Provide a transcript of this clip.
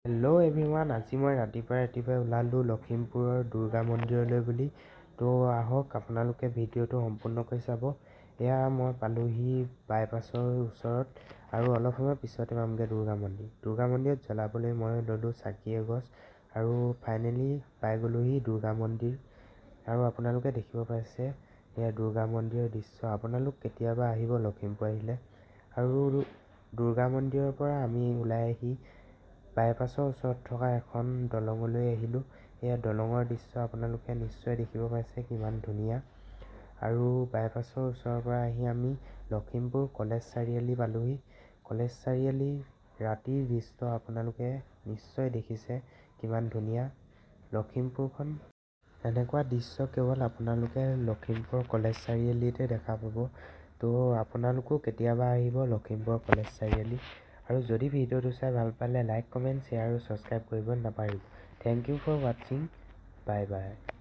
Hello' everyone, আজি মই ৰাতিপুৱাই ওলালোঁ লখিমপুৰৰ দুৰ্গা মন্দিৰলৈ বুলি। তো আহক আপোনালোকে ভিডিঅ'টো সম্পূৰ্ণকৈ চাব। এয়া মই পালোহি বাইপাছৰ ওচৰত আৰু অলপ সময় পিছতে পামগৈ দুৰ্গা মন্দিৰ। দুৰ্গা মন্দিৰত জ্বলাবলৈ মই ল'লোঁ চাকি এগছ আৰু ফাইনেলি পাই গ'লোহি দুৰ্গা মন্দিৰ। আৰু আপোনালোকে দেখিব পাইছে এয়া দুৰ্গা মন্দিৰৰ দৃশ্য। আপোনালোক কেতিয়াবা আহিব লখিমপুৰ আহিলে। আৰু দুৰ্গা মন্দিৰৰ পৰা আমি ওলাই আহি বাইপাছৰ ওচৰত থকা এখন দলঙলৈ আহিলোঁ। এয়া দলঙৰ দৃশ্য আপোনালোকে নিশ্চয় দেখিব পাইছে কিমান ধুনীয়া। আৰু বাইপাছৰ ওচৰৰ পৰা আহি আমি লখিমপুৰ কলেজ চাৰিআলি পালোহি। কলেজ চাৰিআলি ৰাতিৰ দৃশ্য আপোনালোকে নিশ্চয় দেখিছে কিমান ধুনীয়া। লখিমপুৰখন এনেকুৱা দৃশ্য কেৱল আপোনালোকে লখিমপুৰ কলেজ চাৰিআলিতে দেখা পাব। তো আপোনালোকো কেতিয়াবা আহিব লখিমপুৰ কলেজ চাৰিআলি। আৰু যদি ভিডিঅ'টো চাই ভাল পালে লাইক, কমেণ্ট, শ্বেয়াৰ আৰু ছাবস্ক্ৰাইব কৰিব নাপাহৰিব। থেংক ইউ ফৰ ৱাটছিং। বাই বাই।